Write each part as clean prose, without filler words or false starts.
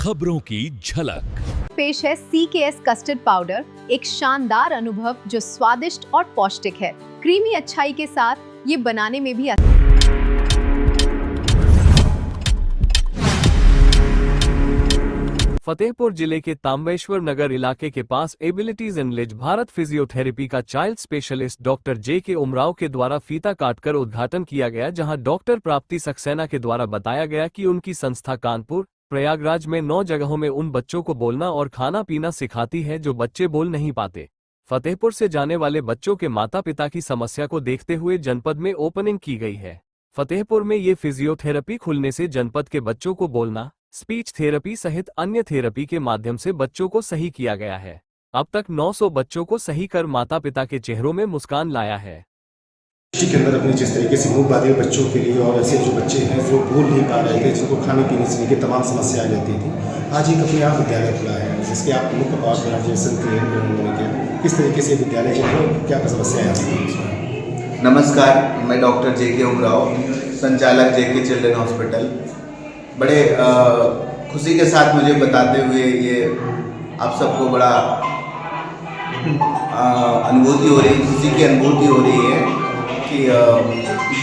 खबरों की झलक। पेश है CKS कस्टर्ड पाउडर, एक शानदार अनुभव जो स्वादिष्ट और पौष्टिक है। क्रीमी अच्छाई के साथ ये बनाने में भी फतेहपुर जिले के तांबेश्वर नगर इलाके के पास एबिलिटीज एनलेज भारत फिजियोथेरेपी का child specialist doctor JK Umrao के द्वारा फीता काटकर उद्घाटन किया गया, जहां डॉक्टर प्राप्ति सक्सेना के द्वारा बताया गया कि उनकी संस्था कानपुर, प्रयागराज में 9 जगहों में उन बच्चों को बोलना और खाना पीना सिखाती है जो बच्चे बोल नहीं पाते। फतेहपुर से जाने वाले बच्चों के माता पिता की समस्या को देखते हुए जनपद में ओपनिंग की गई है। फतेहपुर में ये फिजियोथेरेपी खुलने से जनपद के बच्चों को बोलना, स्पीच थेरेपी सहित अन्य थेरेपी के माध्यम से बच्चों को सही किया गया है। अब तक 900 बच्चों को सही कर माता पिता के चेहरों में मुस्कान लाया है। के अंदर अपनी जिस तरीके से मुंह बाधे बच्चों के लिए और ऐसे जो बच्चे हैं जो बोल नहीं पा रहे थे, जिनको खाने पीने से लेकर तमाम समस्याएं रहती थी, आज एक अपने आप विद्यालय खुला है जिसके आप मुख्य पास ग्रेजुएशन के किस तरीके से विद्यालय जो है क्या समस्याएं आती हैं। नमस्कार, मैं डॉक्टर JK उमराव, संचालक JK चिल्ड्रन हॉस्पिटल। बड़े खुशी के साथ मुझे बताते हुए ये आप सबको बड़ा अनुभूति हो रही, खुशी की अनुभूति हो रही है कि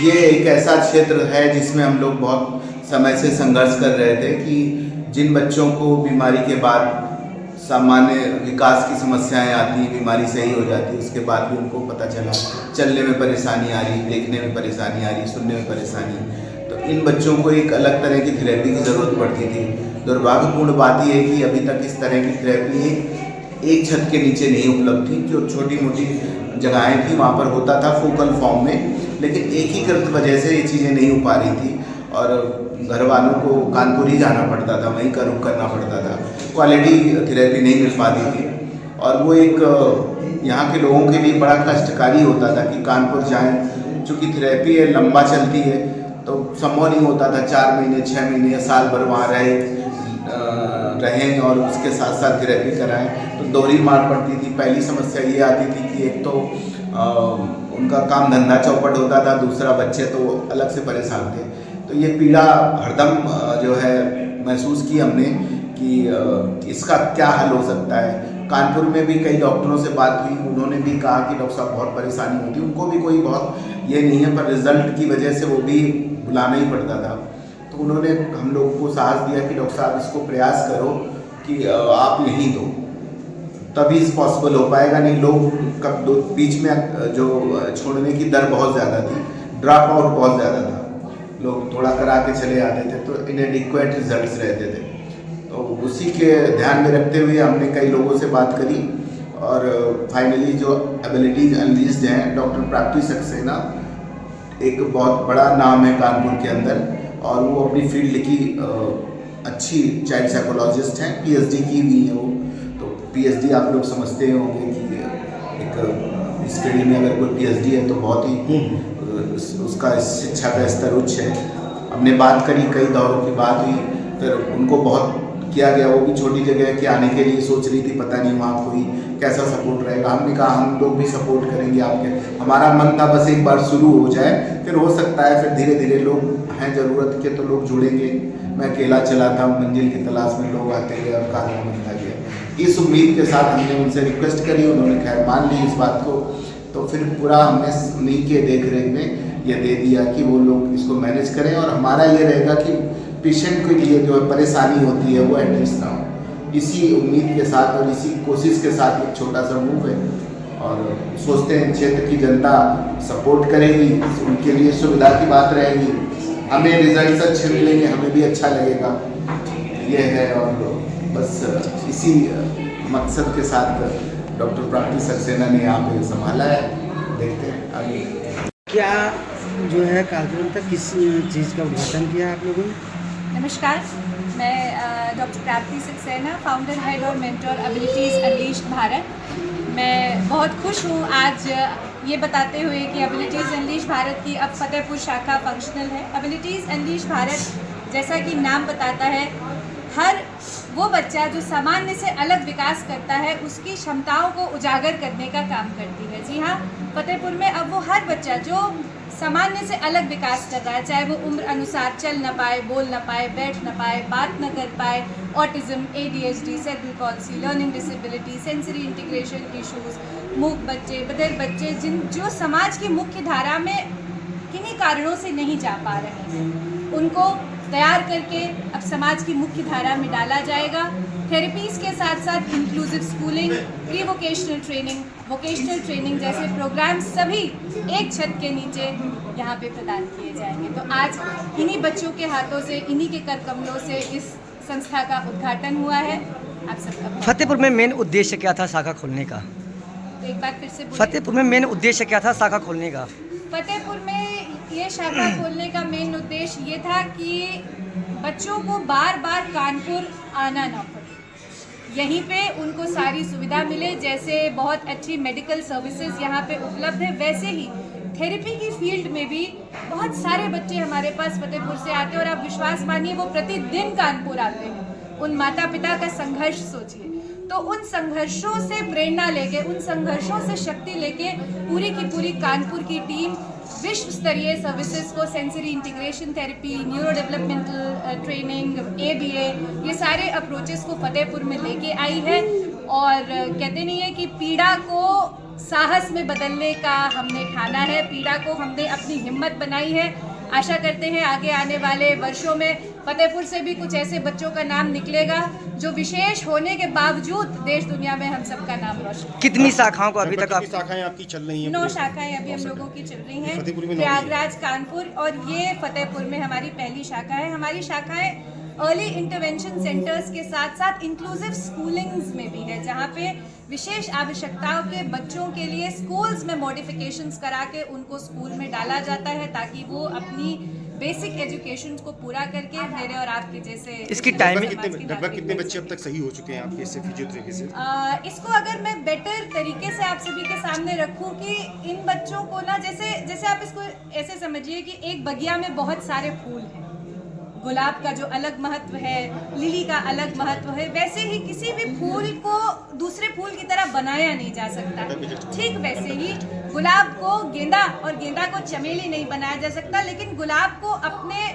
ये एक ऐसा क्षेत्र है जिसमें हम लोग बहुत समय से संघर्ष कर रहे थे कि जिन बच्चों को बीमारी के बाद सामान्य विकास की समस्याएं आती, बीमारी सही हो जाती, उसके बाद भी उनको पता चला चलने में परेशानी आ रही, देखने में परेशानी आ रही, सुनने में परेशानी, तो इन बच्चों को एक अलग तरह की थेरेपी की ज़रूरत पड़ती थी। दुर्भाग्यपूर्ण बात यह है कि अभी तक इस तरह की थेरेपी एक छत के नीचे नहीं उपलब्ध थी। जो छोटी मोटी जगहें थी वहाँ पर होता था फोकल फॉर्म में, लेकिन एकीकृत वजह से ये चीज़ें नहीं हो पा रही थी और घर वालों को कानपुर ही जाना पड़ता था, वहीं का रुख करना पड़ता था, क्वालिटी थेरेपी नहीं मिल पाती थी और वो एक यहाँ के लोगों के लिए बड़ा कष्टकारी होता था कि कानपुर जाएं। चूँकि थेरेपी है लंबा चलती है तो संभव नहीं होता था 4 महीने 6 महीने या साल भर वहाँ रहें और उसके साथ साथ थेरेपी कराएं, तो दोहरी मार पड़ती थी। पहली समस्या ये आती थी कि एक तो उनका काम धंधा चौपट होता था, दूसरा बच्चे तो अलग से परेशान थे। तो ये पीड़ा हरदम जो है महसूस की हमने कि इसका क्या हल हो सकता है। कानपुर में भी कई डॉक्टरों से बात हुई, उन्होंने भी कहा कि डॉक्टर साहब बहुत परेशानी होती, उनको भी कोई बहुत ये नहीं है, पर रिजल्ट की वजह से वो भी बुलाना ही पड़ता था। तो उन्होंने हम लोग को साहस दिया कि डॉक्टर साहब इसको प्रयास करो कि आप यहीं दो, तभी पॉसिबल हो पाएगा, नहीं लोग कब बीच में जो छोड़ने की दर बहुत ज़्यादा थी, ड्रॉप आउट बहुत ज़्यादा था, लोग थोड़ा करा के चले आते थे तो इनएडिक्वेट रिजल्ट्स रहते थे। तो उसी के ध्यान में रखते हुए हमने कई लोगों से बात करी और फाइनली जो एबिलिटीज अनलीज्ड हैं, डॉक्टर प्राप्ति सक्सेना एक बहुत बड़ा नाम है कानपुर के अंदर और वो अपनी फील्ड की अच्छी चाइल्ड साइकोलॉजिस्ट हैं, PhD की भी है वो। तो PhD आप लोग समझते होंगे कि एक इस फील्ड में अगर कोई PhD है तो बहुत ही उसका शिक्षा का स्तर उच्च है। हमने बात करी, कई दौरों की बात हुई, फिर उनको बहुत किया गया, वो भी छोटी जगह के आने के लिए सोच रही थी, पता नहीं वहाँ कोई कैसा सपोर्ट रहेगा। हमने कहा हम लोग भी सपोर्ट करेंगे आपके, हमारा मन था बस एक बार शुरू हो जाए, फिर हो सकता है फिर धीरे धीरे लोग हैं ज़रूरत के तो लोग जुड़ेंगे। मैं अकेला चला था, मंजिल की तलाश में लोग आते गए और कार्य बनता गया। इस उम्मीद के साथ हमने उनसे रिक्वेस्ट करी, उन्होंने खैर मान ली इस बात को। तो फिर पूरा हमने उन्हीं के देख रेख में ये दे दिया कि वो लोग इसको मैनेज करें और हमारा ये रहेगा कि पेशेंट के लिए जो है परेशानी होती है वो एटलीस्ट ना हो। इसी उम्मीद के साथ और इसी कोशिश के साथ एक छोटा सा मूव है और सोचते हैं क्षेत्र की जनता सपोर्ट करेगी, उनके लिए सुविधा की बात रहेगी, हमें रिजल्ट अच्छे मिलेंगे, हमें भी अच्छा लगेगा, ये है। और बस इसी मकसद के साथ डॉक्टर प्राप्ति सक्सेना ने यहाँ पे संभाला है। देखते हैं आगे क्या जो है कार्यक्रम तक किस चीज़ का उद्घाटन किया आप लोगों ने। नमस्कार, मैं डॉक्टर प्राप्ति सक्सेना, फाउंडर हेड और मेंटर एबिलिटीज़ अनलीश्ड भारत। मैं बहुत खुश हूँ आज ये बताते हुए कि एबिलिटीज़ अनलीश्ड भारत की अब फतेहपुर शाखा फंक्शनल है। एबिलिटीज़ अनलीश्ड भारत जैसा कि नाम बताता है, हर वो बच्चा जो सामान्य से अलग विकास करता है उसकी क्षमताओं को उजागर करने का काम करती है। जी हाँ, फतेहपुर में अब वो हर बच्चा जो सामान्य से अलग विकास कर रहा है, चाहे वो उम्र अनुसार चल ना पाए, बोल ना पाए, बैठ ना पाए, बात ना कर पाए, autism, ADHD, cerebral palsy, learning disability, sensory integration issues, मूक बच्चे, बधिर बच्चे, जो समाज की मुख्य धारा में किन्हीं कारणों से नहीं जा पा रहे हैं, उनको तैयार करके अब समाज की मुख्य धारा में डाला जाएगा। थेरेपीज के साथ साथ inclusive schooling, pre vocational training जैसे प्रोग्राम सभी एक छत के नीचे यहाँ पे प्रदान किए जाएंगे। तो आज इन्हीं बच्चों के हाथों से, इन्हीं के कर कमलों से इस संस्था का उद्घाटन हुआ है। आप सबका फतेहपुर में मेन उद्देश्य क्या था शाखा खोलने का? तो एक बार फिर से बोलिए। फतेहपुर में मेन उद्देश्य क्या था शाखा खोलने का? फतेहपुर में ये शाखा खोलने का मेन उद्देश्य ये था कि बच्चों को बार बार कानपुर आना ना पड़े, यहीं पे उनको सारी सुविधा मिले। जैसे बहुत अच्छी मेडिकल सर्विसेज यहाँ पे उपलब्ध है, वैसे ही थेरेपी की फील्ड में भी बहुत सारे बच्चे हमारे पास फतेहपुर से आते हैं और आप विश्वास मानिए वो प्रतिदिन कानपुर आते हैं। उन माता पिता का संघर्ष सोचिए, तो उन संघर्षों से प्रेरणा लेके, उन संघर्षों से शक्ति लेके पूरी की पूरी कानपुर की टीम विश्व स्तरीय सर्विसेज को, sensory integration therapy, neuro developmental training, ABA, ये सारे अप्रोचेस को फतेहपुर में लेके आई है। और कहते नहीं है कि पीड़ा को साहस में बदलने का हमने ठाना है, पीड़ा को हमने अपनी हिम्मत बनाई है। आशा करते हैं आगे आने वाले वर्षों में फतेहपुर से भी कुछ ऐसे बच्चों का नाम निकलेगा जो विशेष होने के बावजूद देश दुनिया में हम सबका नाम रोशन। कितनी शाखाओं को अभी तक आप? शाखाएं आपकी चल रही हैं? 9 शाखाएं अभी हम लोगों की चल रही हैं, फतेहपुर में 9 प्रयागराज, कानपुर और ये फतेहपुर में हमारी पहली शाखा है। हमारी शाखाएं अर्ली इंटरवेंशन सेंटर्स के साथ साथ इंक्लूसिव स्कूलिंग्स में भी है, जहाँ पे विशेष आवश्यकताओं के बच्चों के लिए स्कूल्स में मॉडिफिकेशंस करा के उनको स्कूल में डाला जाता है ताकि वो अपनी बेसिक एजुकेशन को पूरा करके मेरे और आपके जैसे इसकी टाइमिंग लगभग कितने बच्चे अब तक सही हो चुके हैं आपके इससे फिजियोथेरेपी से? इसको अगर मैं बेटर तरीके से आप सभी के सामने रखूं कि इन बच्चों को ना जैसे आप इसको ऐसे समझिए कि एक बगिया में बहुत सारे फूल हैं, गुलाब का जो अलग महत्व है, लिली का अलग महत्व है, वैसे ही किसी भी फूल को दूसरे फूल की तरह बनाया नहीं जा सकता। ठीक वैसे ही गुलाब को गेंदा और गेंदा को चमेली नहीं बनाया जा सकता, लेकिन गुलाब को अपने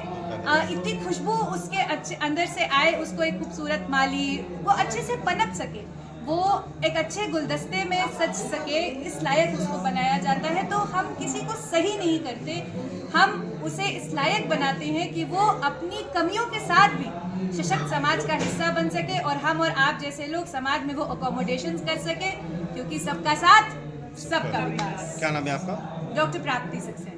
इतनी खुशबू उसके अच्छे अंदर से आए, उसको एक खूबसूरत माली वो अच्छे से पनप सके, वो एक अच्छे गुलदस्ते में सज सके, इस लायक उसको बनाया जाता है। तो हम किसी को सही नहीं करते, हम उसे इस लायक बनाते हैं कि वो अपनी कमियों के साथ भी सशक्त समाज का हिस्सा बन सके और हम और आप जैसे लोग समाज में वो अकोमोडेशंस कर सके, क्योंकि सबका साथ सबका विकास। क्या नाम है आपका? डॉक्टर प्राप्ति सक्सेना।